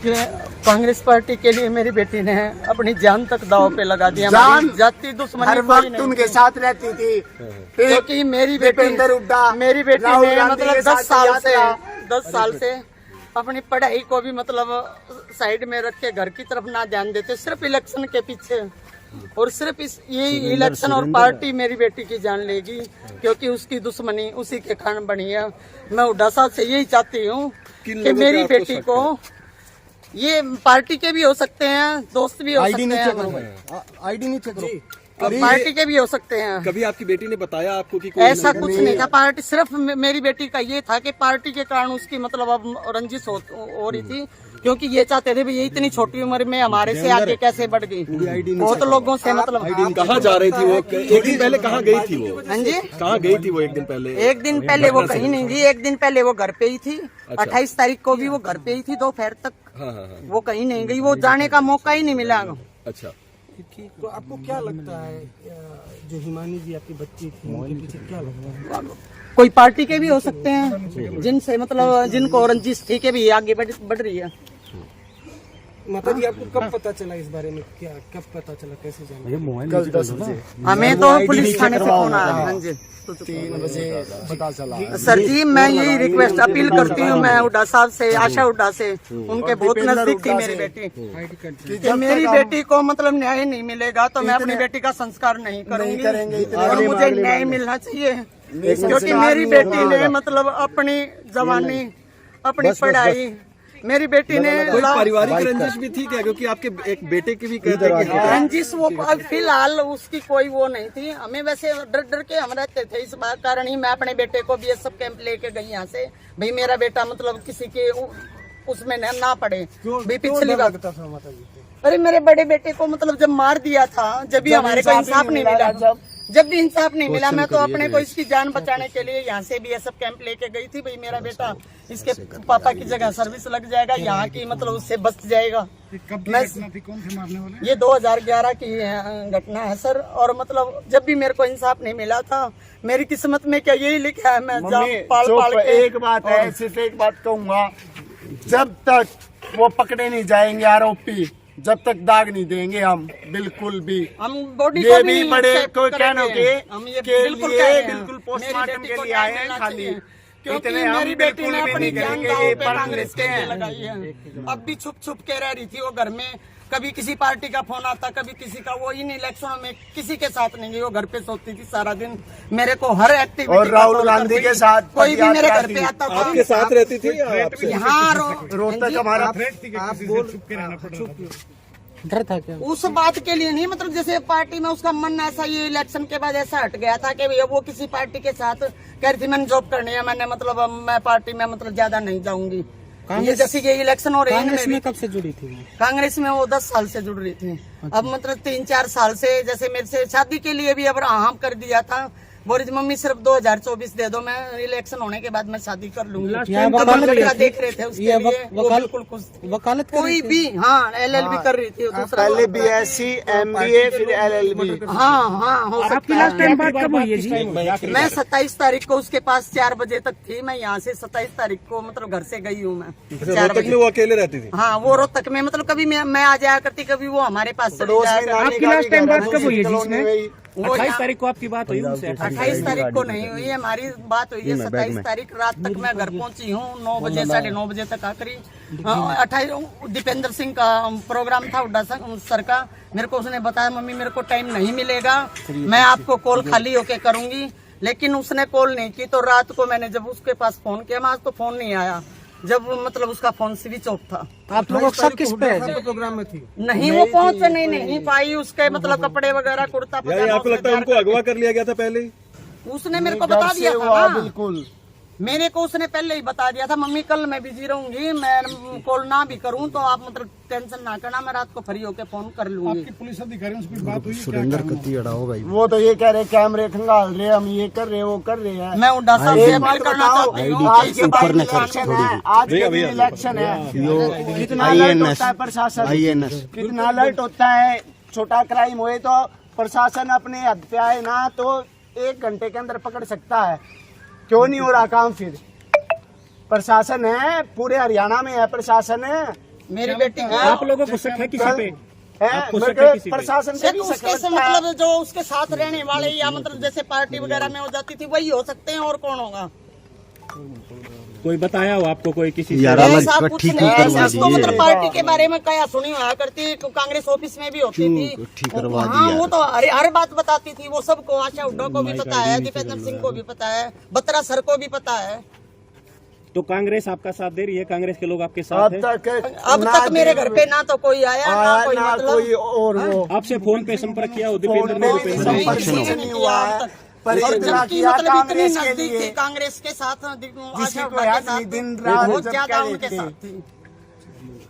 Congress party के लिए मेरी बेटी ने अपनी जान तक दांव पे लगा दिया। जाति दुश्मनी हर वक्त उनके साथ रहती थी, क्योंकि मेरी बेटी ने मतलब 10 साल से अपनी पढ़ाई को भी मतलब साइड में रख के घर की तरफ ना ध्यान देते, सिर्फ इलेक्शन के पीछे, और सिर्फ यही इलेक्शन और पार्टी मेरी बेटी की जान लेगी, क्योंकि उसकी दुश्मनी उसी के कारण बनी है। मैं हुड्डा साहब से यही चाहती हूँ कि मेरी बेटी को, ये पार्टी के भी हो सकते हैं, दोस्त भी हो सकते हैं, आईडी नहीं चेक करो, पार्टी के भी हो सकते हैं। कभी आपकी बेटी ने बताया आपको कि ऐसा कुछ नहीं था, पार्टी सिर्फ मेरी बेटी का ये था कि पार्टी के कारण उसकी मतलब अब रंजिश हो रही थी, क्योंकि ये चाहते थे भी ये इतनी छोटी उम्र में हमारे से आगे कैसे बढ़ गई। बहुत लोगों से मतलब कहाँ जा रही थी वो? एक दिन पहले कहाँ गई थी वो? हाँ जी, कहाँ गई थी वो? एक दिन पहले वो कहीं नहीं गई। एक दिन पहले वो घर पे ही थी। 28 तारीख को भी वो घर पे ही थी, दोपहर तक। वो कहीं नहीं गई, वो जाने का मौका ही नहीं मिला। अच्छा, तो आपको क्या लगता है जो हिमानी जी आपकी बच्ची थी, उनके पीछे क्या लगता है? कोई पार्टी के भी हो सकते हैं, जिनसे मतलब जिनको रंजिश थी के भी आगे बढ़ रही है। माता जी, आपको कब पता चला इस बारे में? क्या कब पता चला, कैसे जाना? कल 10 बजे हमें तो पुलिस थाने से फोन आया। हाँ जी, 3 बजे पता चला। सर जी, मैं यही रिक्वेस्ट अपील करती हूँ, मैं हुड्डा साहब से, आशा हुड्डा से, उनके बहुत नजदीक थी मेरी बेटी, कि मेरी बेटी को मतलब न्याय नहीं मिलेगा तो मैं अपनी बेटी का संस्कार नहीं करूँगी, और मुझे न्याय मिलना चाहिए, क्योंकि मेरी बेटी ने मतलब अपनी जवानी, अपनी पढ़ाई, मेरी बेटी ने कोई पारिवारिक रंजिश भी थी क्या? क्योंकि आपके एक बेटे की भी कहते हैं कि रंजिश वो फिलहाल उसकी कोई वो नहीं थी। हमें वैसे डर के हम रहते थे, इस बात कारण ही मैं अपने बेटे को BSF कैंप लेके गई यहाँ से, भाई मेरा बेटा मतलब किसी के उसमें ना पड़े। भाई पिछली बार अरे मेरे बड़े बेटे को मतलब जब मार दिया था, जब भी हमारे को इंसाफ नहीं मिला, जब भी इंसाफ नहीं मिला, मैं तो अपने को इसकी जान बचाने के लिए यहाँ से BSF कैंप लेके गई थी। भाई मेरा बेटा इसके पापा की जगह सर्विस लग जाएगा, यहाँ की मतलब उससे बच जाएगा। मैं ये 2011 की घटना है सर, और मतलब जब भी मेरे को इंसाफ नहीं मिला था, मेरी किस्मत में क्या यही लिखा है, मैं पाल के। एक बात है, सिर्फ एक बात कहूँगा, जब तक वो पकड़े नहीं जाएंगे आरोपी, जब तक दाग नहीं देंगे हम बिल्कुल भी, हम बॉडी ये भी बड़े कोई कहने के बिल्कुल पोस्टमार्टम के लिए आए हैं खाली, क्योंकि मेरी बेटी ने अपनी जान दांव पे कांग्रेस के लिए लगाई है। अब भी छुप के रह रही थी वो घर में, कभी किसी पार्टी का फोन आता, कभी किसी का, वो इन इलेक्शनों में किसी के साथ नहीं गई, वो घर पे सोती थी सारा दिन। मेरे को हर एक्टिविटी, और राहुल गांधी के साथ कोई भी मेरे घर पे आता था, आपके साथ रहती थी? हाँ, रोहतक हमारा डर था क्या? उस बात के लिए नहीं, मतलब जैसे पार्टी में उसका मन ऐसा, ये इलेक्शन के बाद ऐसा हट गया था कि भैया वो किसी पार्टी के साथ कह रही थी मैंने जॉब करनी है, मैंने मतलब मैं पार्टी में मतलब ज्यादा नहीं जाऊंगी। ये जैसे ये इलेक्शन हो रही है, कांग्रेस में कब से जुड़ी थी? कांग्रेस में वो 10 साल से जुड़ रही थी। अब मतलब 3-4 साल से, जैसे मेरे से शादी के लिए भी अब हाँ कर दिया था, बोली मम्मी सिर्फ 2024 दे दो, मैं इलेक्शन होने के बाद मैं शादी कर लूंगी। देख रहे थे उसके लिए, वो बिल्कुल खुश, वकालत कोई भी, हाँ LLB कर रही थी, पहले BSc MBA फिर LLB। हाँ हो सकता है। मैं 27 तारीख को उसके पास 4 बजे तक थी, मैं यहाँ से 27 तारीख को मतलब घर से गई हूँ मैं। 4 बजे वो अकेले रहती थी? हाँ, वो रोहतक में, मतलब कभी मैं आ जाया करती, कभी वो हमारे पास चली जाया। आपकी लास्ट टाइम बात कब हुई है जिसमें? 28 तारीख को आपकी बात हुई उनसे? 28 तारीख को नहीं हुई है, हमारी बात हुई है 27 तारीख रात तक। मैं घर पहुंची हूँ 9 बजे, 9:30 बजे तक आखिरी। 28 दीपेंद्र सिंह का प्रोग्राम था हुड्डा सर का, मेरे को उसने बताया मम्मी मेरे को टाइम नहीं मिलेगा, मैं आपको कॉल खाली होके करूंगी, लेकिन उसने कॉल नहीं की। तो रात को मैंने जब उसके पास फोन किया, आज तो फोन नहीं आया, जब मतलब उसका फोन स्विच ऑफ था। आप लोग सब किस पे प्रोग्राम में थी? नहीं, वो पहुंच नहीं पाई, उसके मतलब कपड़े वगैरह, कुर्ता पजामा। आपको लगता है उनको अगवा कर लिया गया था पहले ही? उसने मेरे को बता दिया था ना, बिल्कुल मेरे को उसने पहले ही बता दिया था, मम्मी कल मैं बिजी रहूंगी, मैं कॉल ना भी करूं तो आप मतलब टेंशन ना करना, मैं रात को फ्री होके फोन कर लूंगी। आपकी पुलिस अधिकारियों से कुछ बात हुई? सुरेंद्र कत्ती अड़ा होगा, वो तो ये कह रहे कैमरे खंगाल रहे, हम ये कर रहे वो कर रहे हैं। मैं हुड्डा साहब से अपील करना चाहती हूँ, आज के इलेक्शन है, कितना अलर्ट होता है प्रशासन, कितना अलर्ट होता है, छोटा क्राइम हुए तो प्रशासन अपने हद पे आए ना तो 1 घंटे के अंदर पकड़ सकता है। क्यों नहीं हो रहा काम? फिर प्रशासन है, पूरे हरियाणा में है प्रशासन है, मेरी बेटी को आप लोगों को शक है किसी पे? आपको शक है मेरे किसी पे? प्रशासन से सिर्फ भी शक उसके से लगता है। मतलब जो उसके साथ रहने वाले या मतलब जैसे पार्टी वगैरह में हो जाती थी वही हो सकते हैं, और कौन होगा? कोई बताया हो आपको कोई किसी से? यार अलग ऐसा कुछ इकट्ठी नहीं है, करवा इसको मतलब दीजिए, पार्टी के बारे में क्या सुनी हुआ करती, कांग्रेस ऑफिस में भी होती थी। इकट्ठी करवा हाँ दिया। वो तो हर बात बताती थी, वो सबको, आशा हुड्डा को भी पता है, दीपेंद्र सिंह को भी पता है, बत्रा सर को भी पता है। तो कांग्रेस आपका साथ दे रही है? कांग्रेस के लोग आपके साथ अब है? अब तक मेरे घर पे ना तो कोई आया ना कोई ना मतलब कोई और वो आपसे फोन पे संपर्क किया हो दीपेंद्र फोन ने? पे भूपेंद्र ने? संपर्क किसी ने नहीं नहीं हुआ किया है। अब तक। पर और इतना जबकि किया मतलब इतनी कांग्रेस के नजदीक थी लिए, कांग्रेस के साथ, किसी आशा को हुड्डा याद के साथ नहीं, दिन रात बहुत जब ज्यादा क्या उनके देखते। साथ थी।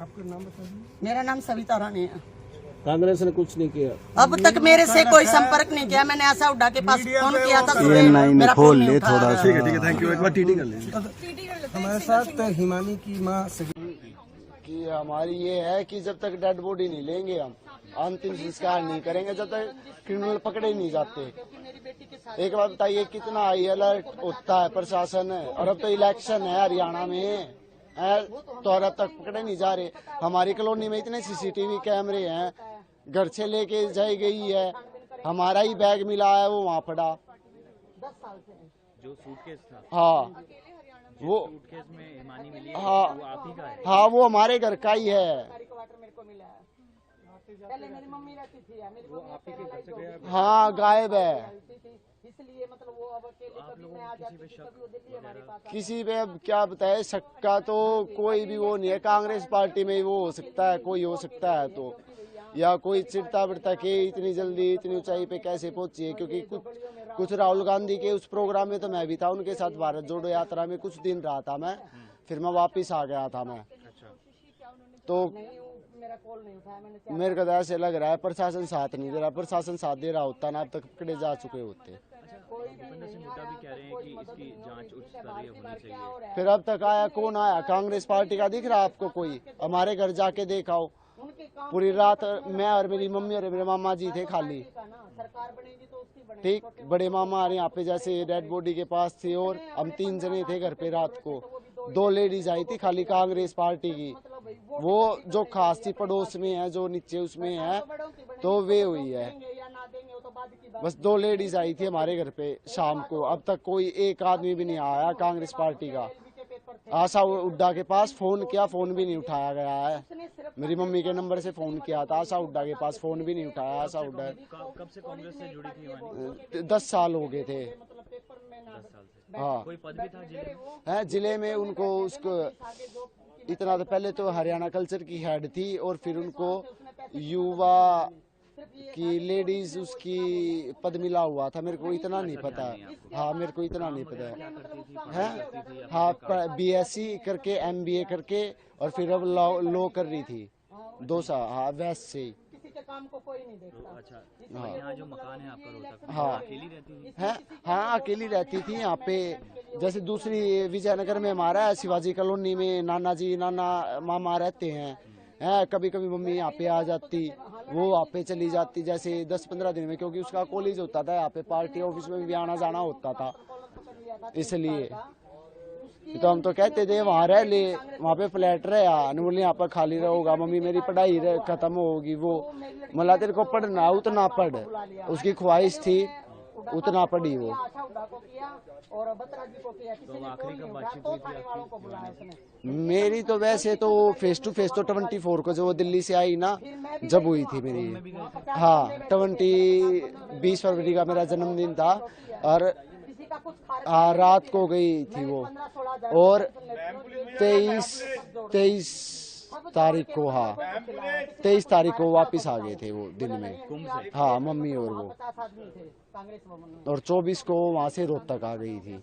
आपका नाम बता दीजिए। मेरा नाम सविता रानी है। कांग्रेस ने कुछ नहीं किया? अब तक मेरे से कोई संपर्क नहीं किया। मैंने आशा हुड्डा के पास फोन किया था, ये नहीं मेरा खोल फोन नहीं ले उठाया थोड़ा गया। सा। ठीक है, थैंक यू। एक बार टीटी कर लेंगे। हमारे साथ हिमानी की माँ कि हमारी ये है कि जब तक डेड बॉडी नहीं लेंगे, हम अंतिम संस्कार नहीं करेंगे जब तक क्रिमिनल पकड़े नहीं जाते। एक बात बताइए, कितना हाई अलर्ट होता है प्रशासन, और अब तो इलेक्शन है हरियाणा में है, तो और अब तक पकड़े नहीं जा रहे। हमारी कॉलोनी में इतने सीसीटीवी कैमरे हैं, घर से लेके जाई गई है, हमारा ही बैग मिला है वो वहाँ पड़ा। जो सूटकेस था, हाँ वो सूटकेस में हिमानी मिली है, हाँ वो आप ही का है? हाँ वो हमारे घर का ही है। पहले मेरी मम्मी रहती थी, मेरी मम्मी हाँ गायब है। इसलिए मतलब वो अब अकेले कभी मैं आ जाती थी, कभी वो दिल्ली हमारे पास किसी पे अब क्या बताए, सक्का तो कोई भी वो नहीं है। कांग्रेस पार्टी में वो हो सकता है, कोई हो सकता है तो, या कोई चिढ़ता बिड़ता के इतनी जल्दी इतनी ऊंचाई पे कैसे पहुंची है। क्योंकि कुछ राहुल गांधी के उस प्रोग्राम में तो मैं भी था उनके साथ, भारत जोड़ो यात्रा में कुछ दिन रहा था मैं, फिर मैं वापिस आ गया था मैं। तो मेरा कॉल नहीं उठाया मैंने। मेरे को तो ऐसे लग रहा है प्रशासन साथ नहीं दे रहा। प्रशासन साथ दे रहा होता ना अब तक पकड़े जा चुके होते। भूपेंद्र सिंह हुड्डा भी कह रहे हैं कि इसकी जांच उच्च स्तरीय होनी चाहिए। फिर अब तक आया कौन आया? कांग्रेस पार्टी का दिख रहा है आपको कोई? हमारे घर जाके देखाओ, पूरी रात मैं और मेरी मम्मी और मेरे मामा जी थे खाली। सरकार बनेगी तो उसकी बनेगी। ठीक, बड़े मामा हमारे यहाँ पे जैसे डेड बॉडी के पास थे, और हम 3 जने थे घर पे। रात को 2 लेडीज आई थी खाली कांग्रेस पार्टी की, वो जो खास थी पड़ोस में है, जो नीचे उसमें है, तो वे हुई है। बस 2 लेडीज आई थी हमारे घर पे शाम को। अब तक कोई एक आदमी भी नहीं आया कांग्रेस पार्टी का। आशा हुड्डा के पास फोन किया, फोन भी नहीं उठाया गया है। मेरी मम्मी के नंबर से फोन किया था आशा हुड्डा के पास, फोन भी नहीं उठाया आशा हुड्डा। कब से कांग्रेस से जुड़ी थी हिमानी? 10 साल हो गए थे। 10 साल से। हाँ कोई पद भी था जिले में? है जिले में उनको, उसको इतना तो पहले तो हरियाणा कल्चर की हेड थी, और फिर उनको युवा की लेडीज उसकी पद मिला हुआ था। मेरे को इतना नहीं पता। हाँ मेरे को इतना नहीं पता है। हाँ BSc करके MBA करके, और फिर अब लॉ कर रही थी 2 साल। हाँ वैसे से ही। काम को कोई नहीं देखता। अच्छा, यहाँ जो मकान है आपका रोहतक में, हाँ। अकेली रहती थी? है हाँ अकेली रहती थी यहाँ पे। जैसे दूसरी विजयनगर में हमारा है, शिवाजी कॉलोनी में नाना जी नाना मामा रहते हैं। कभी कभी मम्मी यहाँ पे आ जाती, वो वहाँ पे चली जाती जैसे 10-15 दिन में, क्योंकि उसका कॉलेज होता था यहाँ पे, पार्टी ऑफिस में भी आना जाना होता था, इसलिए। तो हम तो कहते थे वहाँ रह ले, वहाँ पे फ्लैट रहे, बोले यहाँ पर खाली रहोगा, मम्मी मेरी पढ़ाई खत्म होगी। वो मतलब तेरे को पढ़ना उतना पढ़, उसकी ख्वाहिश थी उतना पढ़ी वो। तो आखिरी कब बातचीत हुई थी आपकी? मेरी तो वैसे तो फेस टू फेस तो 24 को जो दिल्ली से आई ना, जब हुई थी मेरी। हाँ 20 फरवरी का मेरा जन्मदिन था, और रात को गई थी वो, और 23 तारीख को, हाँ 23 तारीख को वापस आ गए थे वो दिन में। हाँ मम्मी और वो, और 24 को वहाँ से रोहतक आ गई थी।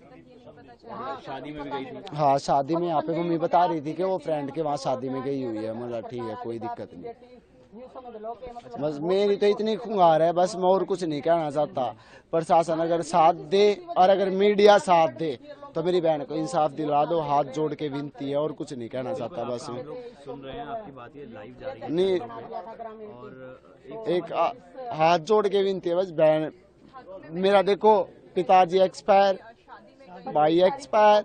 शादी में भी गई थी? हाँ शादी में यहाँ पे मम्मी बता रही थी कि वो फ्रेंड के वहाँ शादी में गई हुई है। मतलब ठीक है, कोई दिक्कत नहीं। बस मेरी तो इतनी खुंगार है, बस मैं और कुछ नहीं कहना चाहता। प्रशासन अगर साथ दे और अगर मीडिया साथ दे तो मेरी बहन को इंसाफ दिलवा दो, हाथ जोड़ के विनती है, और कुछ नहीं कहना चाहता। बस हम लोग सुन रहे हैं आपकी बात, ये लाइव जा रही है नहीं, और एक हाथ जोड़ के विनती है बस। बहन मेरा देखो, पिताजी एक्सपायर, भाई एक्सपायर,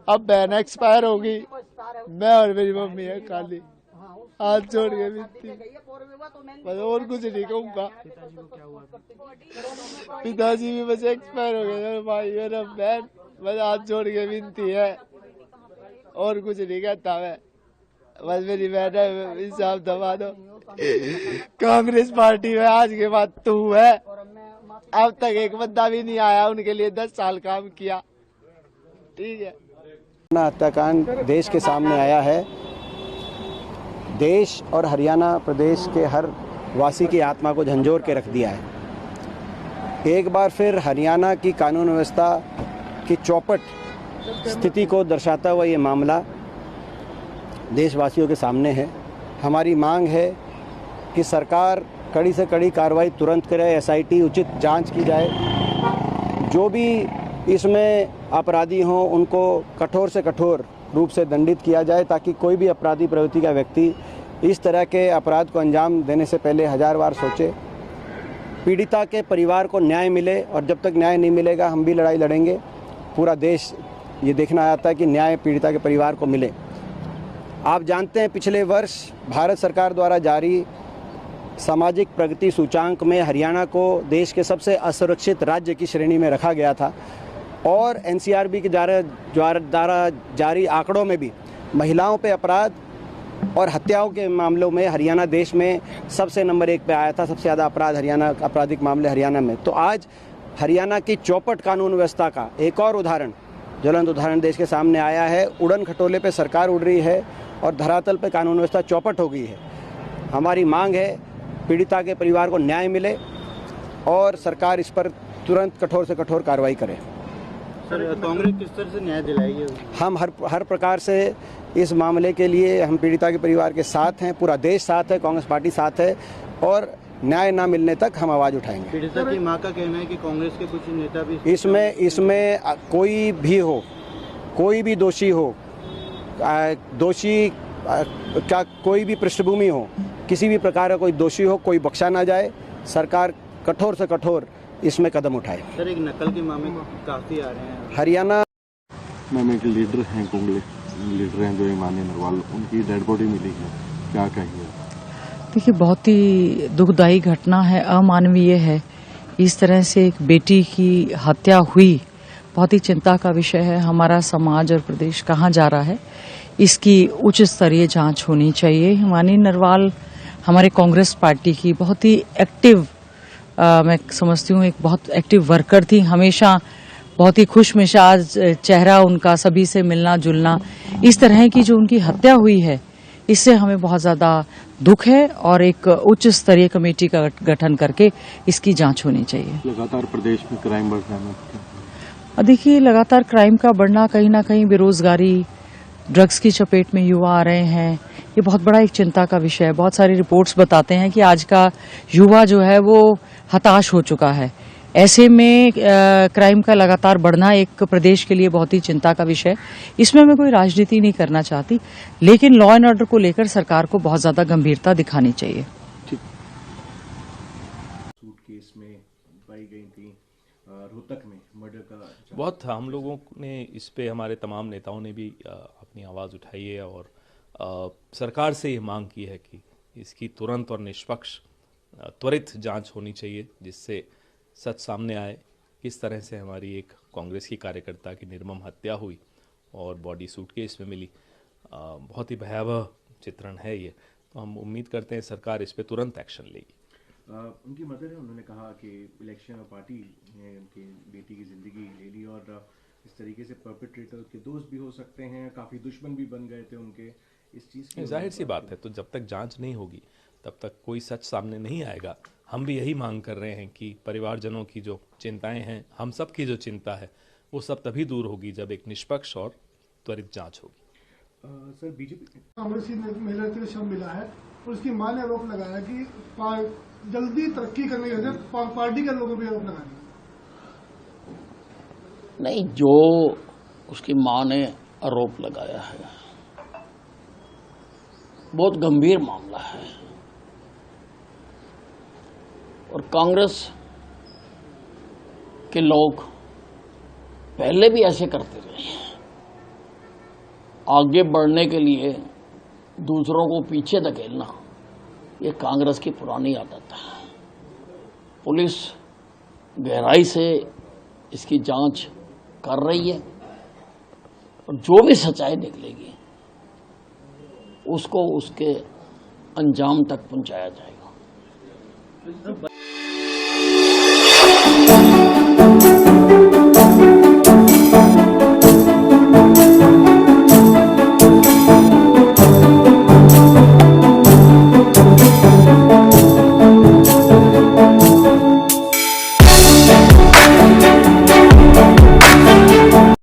अब बहन एक्सपायर होगी, मैं और मेरी मम्मी है खाली। हाथ जोड़ के विनती, बस और कुछ नहीं कहूँगा। पिताजी भी बस एक्सपायर हो गए, मेरे भाई मेरा बहन, बस हाथ जोड़ के विनती है, और कुछ नहीं कहता मैं। बस मेरी बहन है, इंसाफ दबा दो। कांग्रेस पार्टी में आज के बाद तू है, अब तक एक बंदा भी नहीं आया, उनके लिए 10 साल काम किया। ठीक है, हत्याकांड देश के सामने आया है। देश और हरियाणा प्रदेश के हर वासी की आत्मा को झंझोर के रख दिया है। एक बार फिर हरियाणा की कानून व्यवस्था की चौपट स्थिति को दर्शाता हुआ ये मामला देशवासियों के सामने है। हमारी मांग है कि सरकार कड़ी से कड़ी कार्रवाई तुरंत करे, एसआईटी उचित जांच की जाए, जो भी इसमें अपराधी हों उनको कठोर से कठोर रूप से दंडित किया जाए, ताकि कोई भी अपराधी प्रवृत्ति का व्यक्ति इस तरह के अपराध को अंजाम देने से पहले 1000 बार सोचे। पीड़िता के परिवार को न्याय मिले, और जब तक न्याय नहीं मिलेगा हम भी लड़ाई लड़ेंगे। पूरा देश ये देखना चाहता है कि न्याय पीड़िता के परिवार को मिले। आप जानते हैं पिछले वर्ष भारत सरकार द्वारा जारी सामाजिक प्रगति सूचांक में हरियाणा को देश के सबसे असुरक्षित राज्य की श्रेणी में रखा गया था, और एनसीआरबी के द्वारा जारी आंकड़ों में भी महिलाओं पे अपराध और हत्याओं के मामलों में हरियाणा देश में सबसे नंबर 1 पे आया था। सबसे ज़्यादा आपराधिक मामले हरियाणा में। तो आज हरियाणा की चौपट कानून व्यवस्था का एक और उदाहरण, ज्वलंत उदाहरण देश के सामने आया है। उड़न खटोले पे सरकार उड़ रही है और धरातल पे कानून व्यवस्था चौपट हो गई है। हमारी मांग है पीड़िता के परिवार को न्याय मिले और सरकार इस पर तुरंत कठोर से कठोर कार्रवाई करे। सर, कांग्रेस किस तरह से न्याय दिलाएगी? हम हर प्रकार से इस मामले के लिए हम पीड़िता के परिवार के साथ हैं, पूरा देश साथ है, कांग्रेस पार्टी साथ है, और न्याय ना मिलने तक हम आवाज़ उठाएंगे। पीड़िता की मां का कहना है कि कांग्रेस के कुछ नेता भी इसमें कोई भी हो, कोई भी दोषी हो, क्या कोई भी पृष्ठभूमि हो, किसी भी प्रकार का कोई दोषी हो, कोई बख्शा ना जाए। सरकार कठोर से कठोर इसमें कदम उठाए। सर, एक नकल के मामले काफी आ रहे हैं हरियाणा मैम। एक लीडर हैं, कांग्रेस लीडर हैं जो हिमानी नरवाल, उनकी डेड बॉडी मिली है, क्या कहिए? देखिए, बहुत ही दुखदायी घटना है, अमानवीय है। इस तरह से एक बेटी की हत्या हुई, बहुत ही चिंता का विषय है। हमारा समाज और प्रदेश कहाँ जा रहा है, इसकी उच्च स्तरीय जांच होनी चाहिए। हिमानी नरवाल हमारे कांग्रेस पार्टी की बहुत ही एक्टिव, मैं समझती हूँ एक बहुत एक्टिव वर्कर थी। हमेशा बहुत ही खुशमिजाज चेहरा उनका, सभी से मिलना जुलना। इस तरह की जो उनकी हत्या हुई है, इससे हमें बहुत ज़्यादा दुख है, और एक उच्च स्तरीय कमेटी का गठन करके इसकी जांच होनी चाहिए। लगातार प्रदेश में क्राइम बढ़ रहा है। देखिए, लगातार क्राइम का बढ़ना, कहीं ना कहीं बेरोजगारी, ड्रग्स की चपेट में युवा आ रहे हैं, ये बहुत बड़ा एक चिंता का विषय है। बहुत सारी रिपोर्ट्स बताते हैं कि आज का युवा जो है वो हताश हो चुका है। ऐसे में क्राइम का लगातार बढ़ना एक प्रदेश के लिए बहुत ही चिंता का विषय है। इसमें मैं कोई राजनीति नहीं करना चाहती, लेकिन लॉ एंड ऑर्डर को लेकर सरकार को बहुत ज्यादा गंभीरता दिखानी चाहिए। सूटकेस में पाई गई थी रोहतक में मर्डर का बहुत, हम लोगों ने इस पे, हमारे तमाम नेताओं ने भी अपनी आवाज़ उठाई है, और सरकार से ये मांग की है कि इसकी तुरंत और निष्पक्ष त्वरित जांच होनी चाहिए, जिससे सच सामने आए किस तरह से हमारी एक कांग्रेस की कार्यकर्ता की निर्मम हत्या हुई और बॉडी सूटकेस में मिली। बहुत ही भयावह चित्रण है ये। तो हम उम्मीद करते हैं सरकार इस पे तुरंत एक्शन लेगी। उनकी मदर है, उन्होंने कहा कि इलेक्शन और पार्टी ने उनकी बेटी की ज़िंदगी ले ली, और इस तरीके से परपेट्रेटर के दोस्त भी हो सकते हैं, काफ़ी दुश्मन भी बन गए थे उनके। इस चीज़ की जाहिर सी बात है, तो जब तक जांच नहीं होगी तब तक कोई सच सामने नहीं आएगा। हम भी यही मांग कर रहे हैं कि परिवारजनों की जो चिंताएं हैं, हम सब की जो चिंता है, वो सब तभी दूर होगी जब एक निष्पक्ष और त्वरित जांच होगी। सर, बीजेपी कांग्रेसी महिला से शव मिला है, और उसकी मां ने आरोप लगाया कि जल्दी तरक्की करने के वजह पार्टी के लोगों पर आरोप लगाया। नहीं, जो उसकी मां ने आरोप लगाया है बहुत गंभीर मामला है, और कांग्रेस के लोग पहले भी ऐसे करते रहे हैं। आगे बढ़ने के लिए दूसरों को पीछे धकेलना ये कांग्रेस की पुरानी आदत है। पुलिस गहराई से इसकी जांच कर रही है और जो भी सच्चाई निकलेगी उसको उसके अंजाम तक पहुंचाया जाएगा।